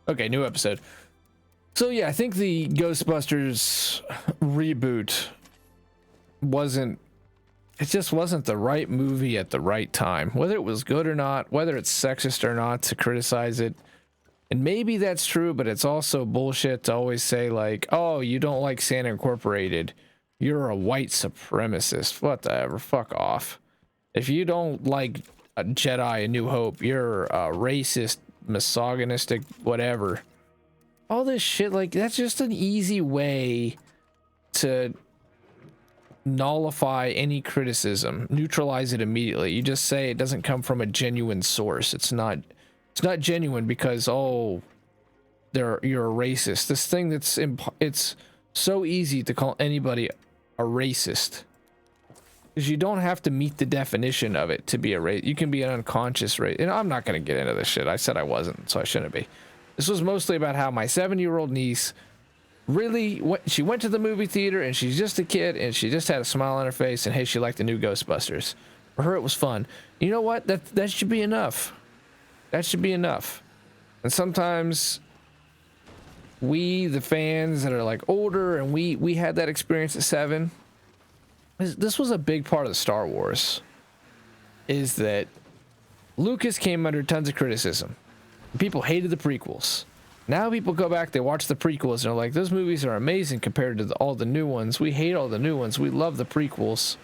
Okay, new episode. So yeah, I think the Ghostbusters reboot it just wasn't the right movie at the right time. Whether it was good or not, whether it's sexist or not to criticize it. And maybe that's true, but it's also bullshit to always say like, oh, you don't like Santa Incorporated. You're a white supremacist. Whatever, fuck off. If you don't like a Jedi, A New Hope, you're a racist, misogynistic, whatever. All this shit, like, that's just an easy way to nullify any criticism, neutralize it immediately. You just say it doesn't come from a genuine source. It's not genuine because, oh, you're a racist. This thing it's so easy to call anybody a racist. Because you don't have to meet the definition of it to be a race. You can be an unconscious race. And I'm not going to get into this shit. I said I wasn't, so I shouldn't be. This was mostly about how my 7-year-old niece she went to the movie theater and she's just a kid and she just had a smile on her face and hey, she liked the new Ghostbusters. For her, it was fun. You know what? That should be enough. That should be enough. And sometimes we, the fans that are like older, and we had that experience at 7. This was a big part of the Star Wars, is that Lucas came under tons of criticism. People hated the prequels. Now people go back, they watch the prequels, and they're like, those movies are amazing compared to all the new ones. We hate all the new ones. We love the prequels.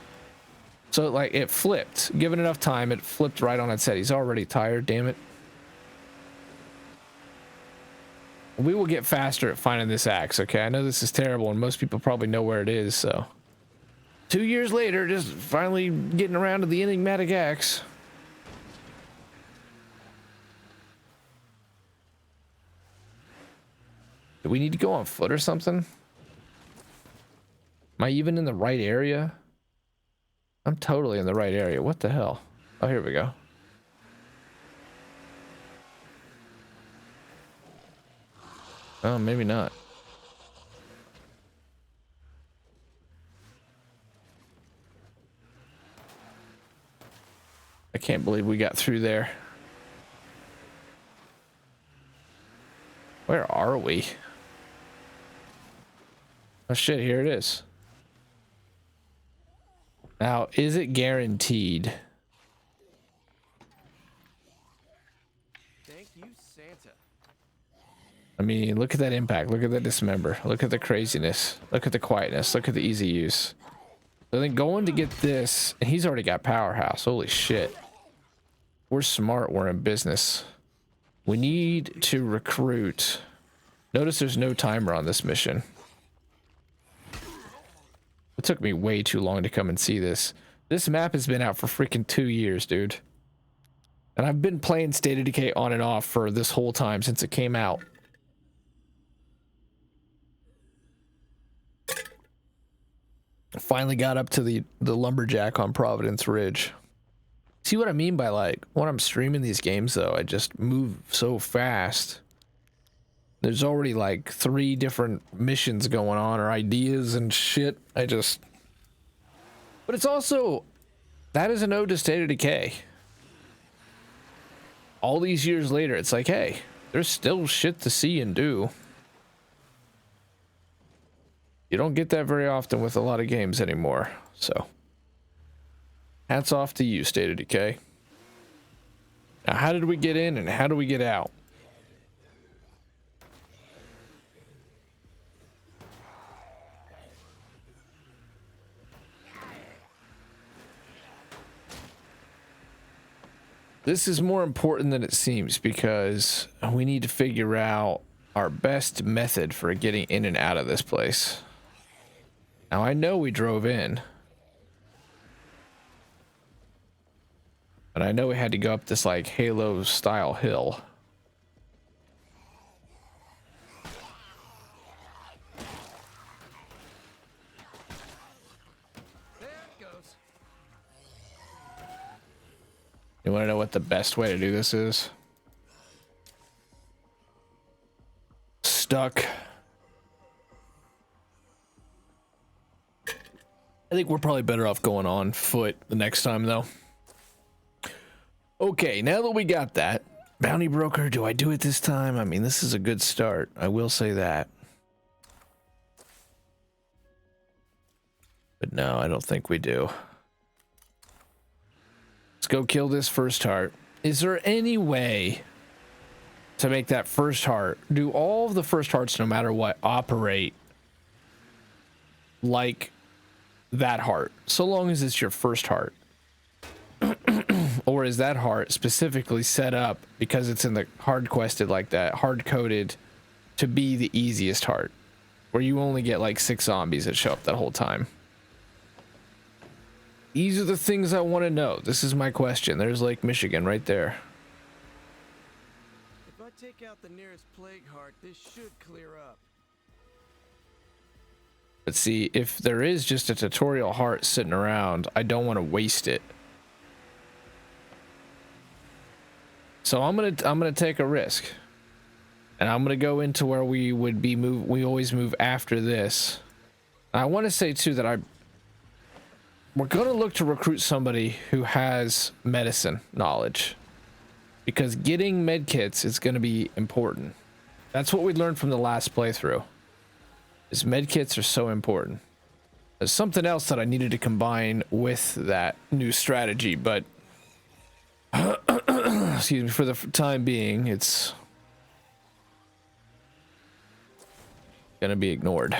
So like it flipped. Given enough time, it flipped right on its head. He's already tired, damn it. We will get faster at finding this axe, okay? I know this is terrible, and most people probably know where it is, so. 2 years later, just finally getting around to the enigmatic axe. Do we need to go on foot or something? Am I even in the right area? I'm totally in the right area. What the hell? Oh, here we go. Oh, maybe not. I can't believe we got through there. Where are we? Oh shit, here it is. Now, is it guaranteed? Thank you, Santa. I mean, look at that impact. Look at that dismember. Look at the craziness. Look at the quietness. Look at the easy use. So then going to get this, and he's already got Powerhouse. Holy shit. We're smart. We're in business. We need to recruit. Notice there's no timer on this mission. It took me way too long to come and see this. This map has been out for freaking 2 years, dude. And I've been playing State of Decay on and off for this whole time since it came out. I finally got up to the lumberjack on Providence Ridge. See what I mean by, like, when I'm streaming these games, though, I just move so fast. There's already like 3 different missions going on or ideas and shit. But it's also, that is an ode to State of Decay. All these years later, it's like, hey, there's still shit to see and do. You don't get that very often with a lot of games anymore. So, hats off to you, State of Decay. Now, how did we get in and how do we get out? This is more important than it seems because we need to figure out our best method for getting in and out of this place. Now, I know we drove in. But I know we had to go up this, like, Halo-style hill. There it goes. You want to know what the best way to do this is? Stuck. I think we're probably better off going on foot the next time, though. Okay, now that we got that, Bounty broker, do I do it this time? I mean, this is a good start. I will say that. But no, I don't think we do. Let's go kill this first heart. Is there any way to make that first heart, do all of the first hearts, no matter what, operate like that heart, so long as it's your first heart? Or is that heart specifically set up because it's in the hard quested like that, hard coded to be the easiest heart, where you only get like 6 zombies that show up that whole time? These are the things I want to know. This is my question. There's Lake Michigan right there. If I take out the nearest plague heart, this should clear up. But see, if there is just a tutorial heart sitting around, I don't want to waste it. So I'm gonna take a risk, and I'm gonna go into where we would be we always move after this. I want to say too that we're gonna look to recruit somebody who has medicine knowledge, because getting med kits is gonna be important. That's what we learned from the last playthrough. Is med kits are so important. There's something else that I needed to combine with that new strategy, but excuse me, for the time being, it's gonna be ignored.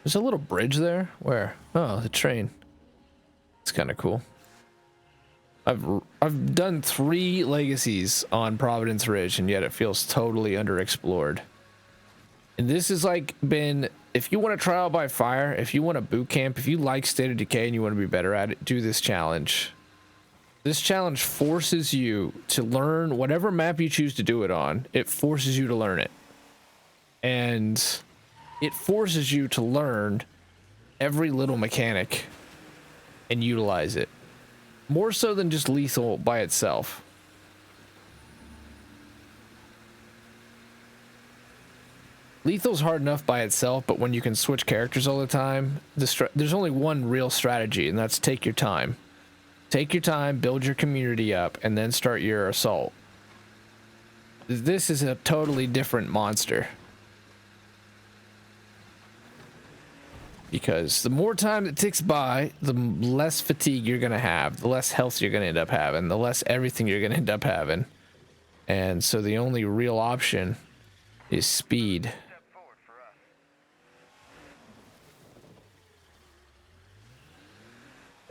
There's a little bridge there. Where? Oh, the train. It's kind of cool. I've done 3 legacies on Providence Ridge, and yet it feels totally underexplored. And this has like been, if you want to trial by fire, if you want to boot camp, if you like State of Decay and you want to be better at it, do this challenge. This challenge forces you to learn whatever map you choose to do it on. It forces you to learn it. And it forces you to learn every little mechanic and utilize it. More so than just lethal by itself. Lethal's hard enough by itself, but when you can switch characters all the time, there's only one real strategy, and that's take your time. Take your time, build your community up, and then start your assault. This is a totally different monster. Because the more time that ticks by, the less fatigue you're going to have, the less health you're going to end up having, the less everything you're going to end up having. And so the only real option is speed.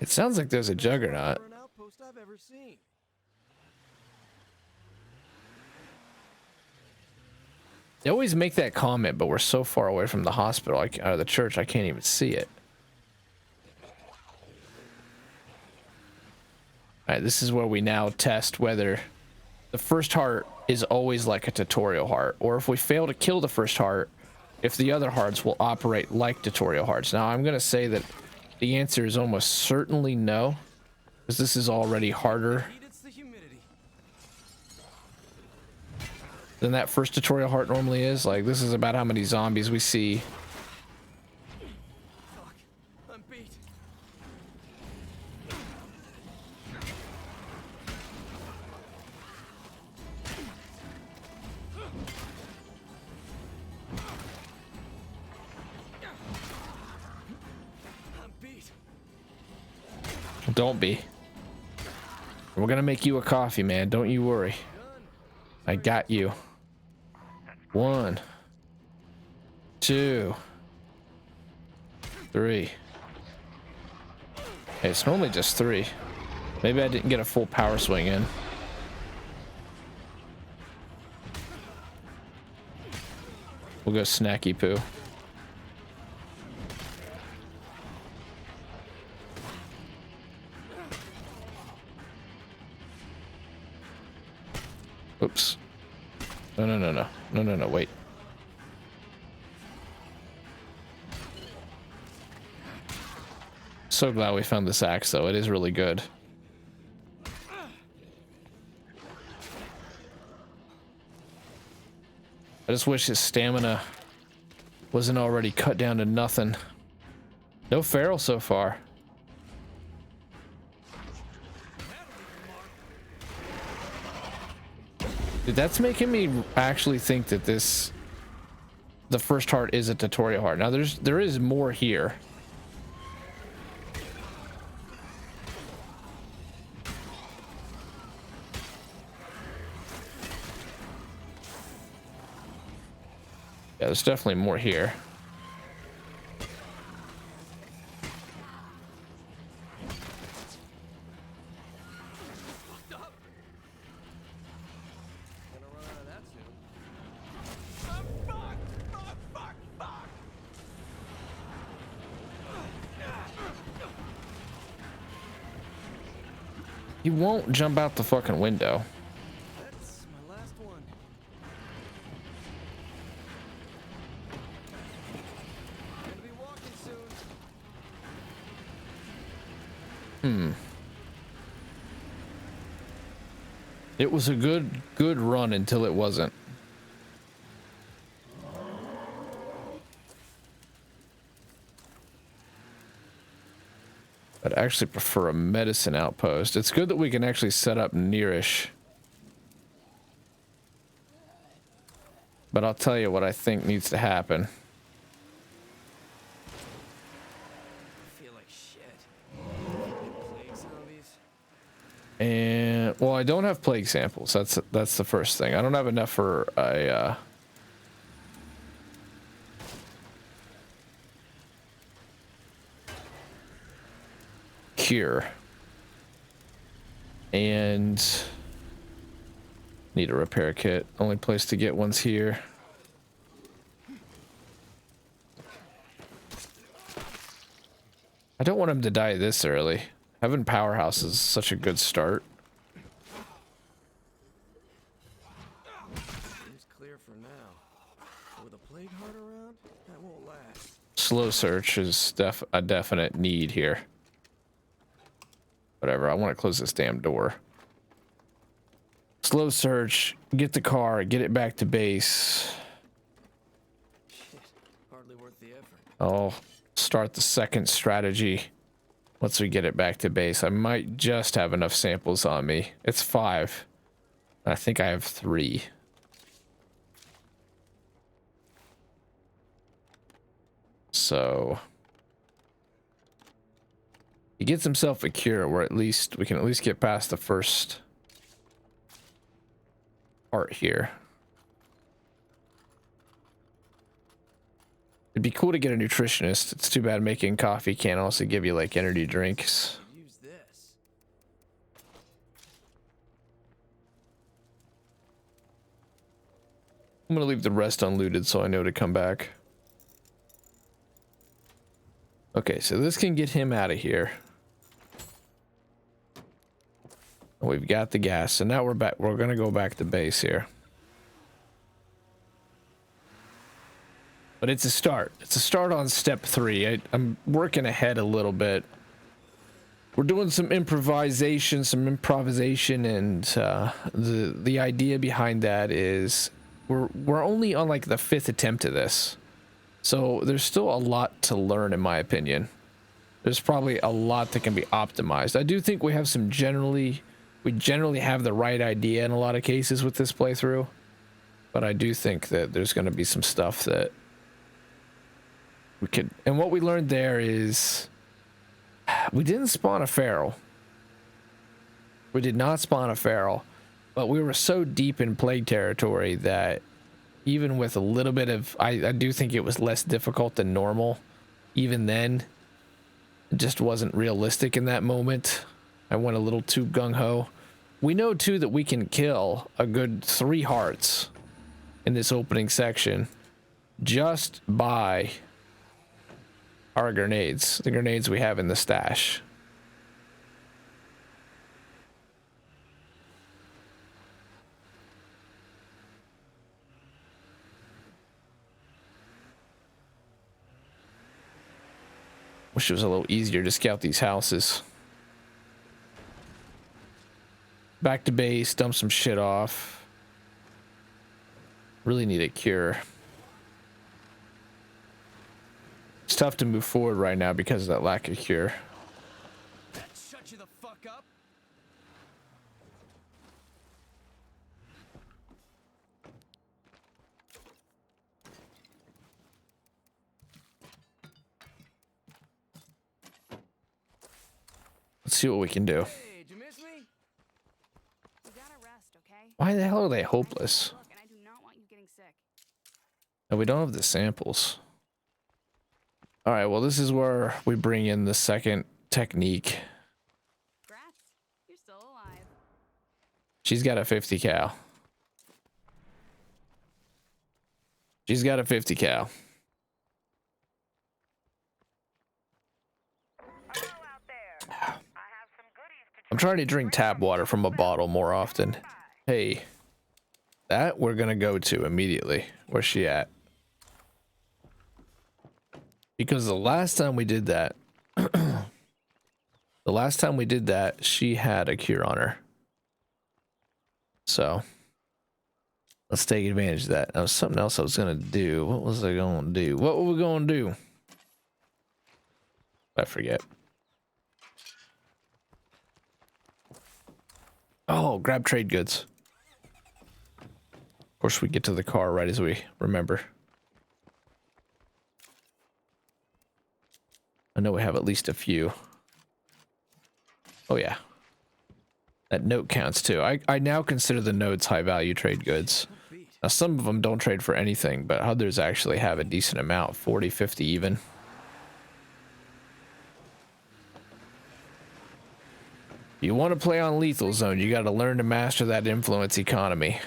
It sounds like there's a juggernaut. An outpost I've ever seen. They always make that comment, but we're so far away from the hospital, or the church, I can't even see it. Alright, this is where we now test whether the first heart is always like a tutorial heart, or if we fail to kill the first heart, if the other hearts will operate like tutorial hearts. Now, I'm going to say that the answer is almost certainly no, because this is already harder than that first tutorial heart normally is. Like, this is about how many zombies we see. Fuck, I'm beat. I'm beat. Don't be. We're gonna make you a coffee, man. Don't you worry. I got you. 1, 2, 3. Hey, it's normally just 3. Maybe I didn't get a full power swing in. We'll go snacky poo. Oops. No, wait. So glad we found this axe, though. It is really good. I just wish his stamina wasn't already cut down to nothing. No feral so far. Dude, that's making me actually think that the first heart is a tutorial heart. Now there is more here. Yeah, there's definitely more here. He won't jump out the fucking window. That's my last one. Gonna be walking soon. It was a good run until it wasn't. I'd actually prefer a medicine outpost. It's good that we can actually set up nearish. But I'll tell you what I think needs to happen. I feel like shit. Plague zombies. And well, I don't have plague samples. That's the first thing. I don't have enough for a cure. And need a repair kit. Only place to get one's here. I don't want him to die this early. Having powerhouse is such a good start. Seems clear for now. With a plague heart around, that won't last. Slow search is a definite need here. Whatever, I want to close this damn door. Slow search, get the car, get it back to base. Shit, hardly worth the effort. I'll start the second strategy once we get it back to base. I might just have enough samples on me. It's 5. I think I have 3. So he gets himself a cure, where at least we can at least get past the first part here. It'd be cool to get a nutritionist. It's too bad making coffee can't also give you like energy drinks. Use this. I'm gonna leave the rest unlooted so I know to come back. Okay, so this can get him out of here. We've got the gas, so now we're back. We're gonna go back to base here. But it's a start. It's a start on step 3. I'm working ahead a little bit. We're doing some improvisation, and the idea behind that is we're only on like the 5th attempt of this, so there's still a lot to learn, in my opinion. There's probably a lot that can be optimized. I do think we have we generally have the right idea in a lot of cases with this playthrough, but I do think that there's going to be some stuff that we could. And what we learned there is we didn't spawn a feral. We did not spawn a feral, but we were so deep in plague territory that even with a little bit of, I do think it was less difficult than normal. Even then, it just wasn't realistic in that moment. I went a little too gung-ho. We know too that we can kill a good 3 hearts in this opening section just by our grenades, the grenades we have in the stash. Wish it was a little easier to scout these houses. Back to base, dump some shit off. Really need a cure. It's tough to move forward right now because of that lack of cure. That shut you the fuck up. see what we can do. Hey, did you miss me? You gotta rest, okay? Why the hell are they hopeless? Look, and I do not want you getting sick. And we don't have the samples. All right, well, this is where we bring in the second technique. Grats, you're still alive. She's got a 50 cal. She's got a 50 cal. I'm trying to drink tap water from a bottle more often. Hey, that we're gonna go to immediately. Where's she at? Because the last time we did that, she had a cure on her. So let's take advantage of that. That was something else I was gonna do. What was I gonna do? What were we gonna do? I forget. Oh, grab trade goods. Of course, we get to the car right as we remember. I know we have at least a few. Oh, yeah. That note counts, too. I now consider the notes high-value trade goods. Now, some of them don't trade for anything, but others actually have a decent amount, 40, 50 even. You want to play on lethal zone, you got to learn to master that influence economy.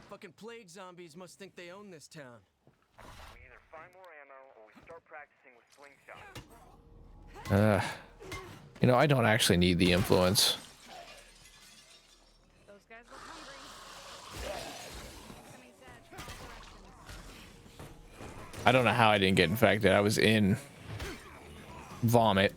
Fucking plague zombies must think they own this town. We either find more ammo or we start practicing with slingshot. You know, I don't actually need the influence. Those guys look hungry. Incoming Sag from all directions. I don't know how I didn't get infected. I was in vomit.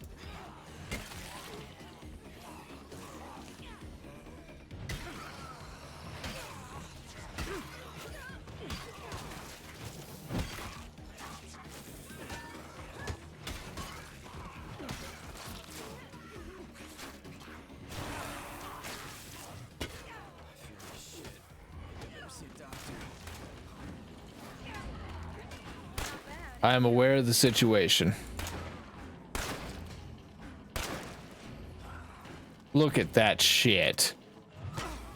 I am aware of the situation. Look at that shit.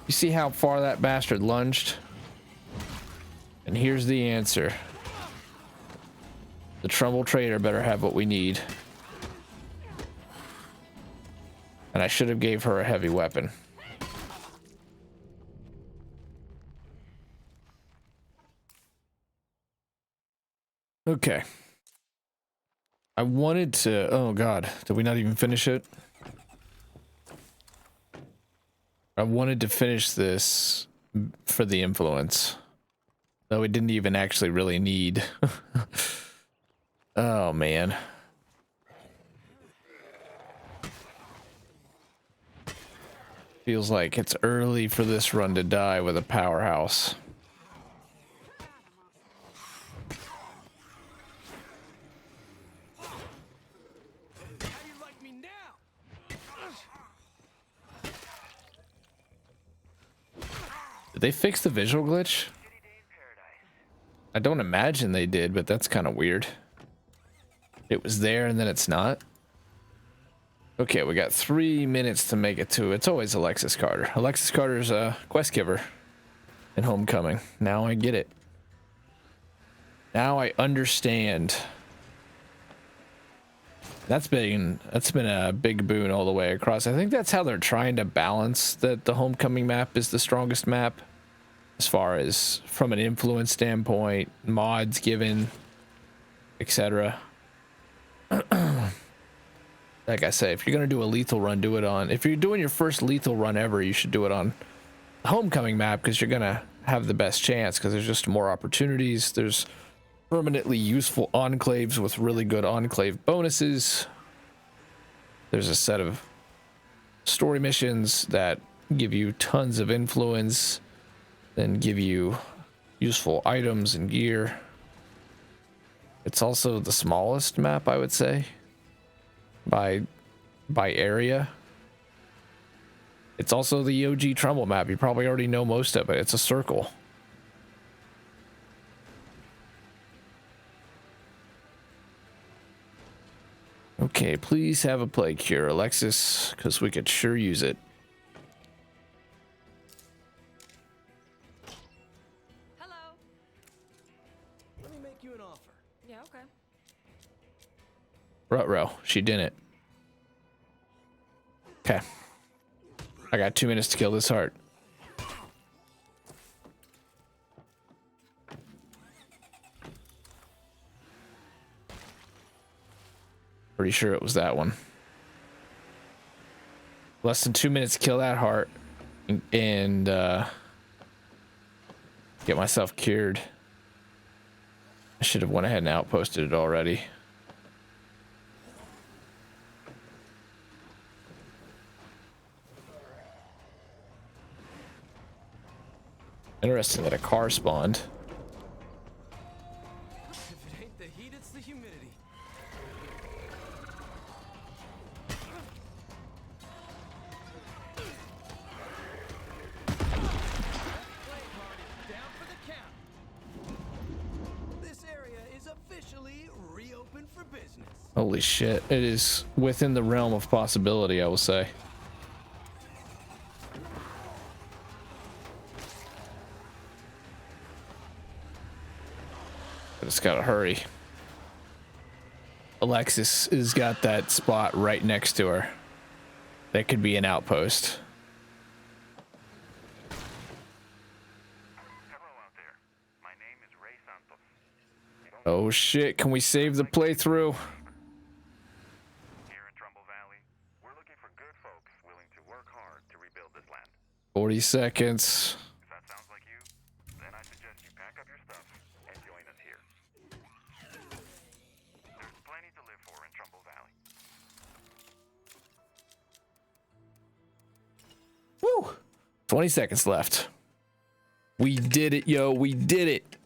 You see how far that bastard lunged? And here's the answer. The Trumbull Trader better have what we need. And I should have gave her a heavy weapon. Okay. I wanted to... Oh, God. Did we not even finish it? I wanted to finish this for the influence. Though we didn't even actually really need. Oh, man. Feels like it's early for this run to die with a powerhouse. Did they fix the visual glitch? I don't imagine they did, but that's kind of weird. It was there and then it's not. Okay, we got 3 minutes to make it to... It's always Alexis Carter. Alexis Carter's a quest giver in Homecoming. Now I get it. Now I understand. That's been a big boon all the way across. I think that's how they're trying to balance that the Homecoming map is the strongest map as far as from an influence standpoint, mods given, etc. Like I say, if you're gonna do a lethal run, do it on... If you're doing your first lethal run ever, you should do it on the Homecoming map because you're gonna have the best chance because there's just more opportunities. There's permanently useful enclaves with really good enclave bonuses. There's a set of story missions that give you tons of influence, then give you useful items and gear. It's also the smallest map, I would say, by area. It's also the OG Trumbull map. You probably already know most of it. It's a circle. Okay, please have a plague cure, Alexis, because we could sure use it. Hello. Let me make you an offer. Yeah, okay. Ruh-roh, she didn't. Okay. I got 2 minutes to kill this heart. Pretty sure it was that one. Less than 2 minutes to kill that heart and get myself cured. I should have went ahead and outposted it already. Interesting that a car spawned. If it ain't the heat, it's the humidity. Down for the count. This area is officially reopened for business. Holy shit. It is within the realm of possibility, I will say. I just gotta hurry. Alexis has got that spot right next to her. That could be an outpost. Hello out there. My name is Ray Santos. Oh shit, can we save the playthrough? Here in Trumbull Valley, we're looking for good folks willing to work hard to rebuild this land. 40 seconds. If that sounds like you, then I suggest you pack up your stuff and join us here. There's plenty to live for in Trumbull Valley. Woo! 20 seconds left. We did it, yo. We did it.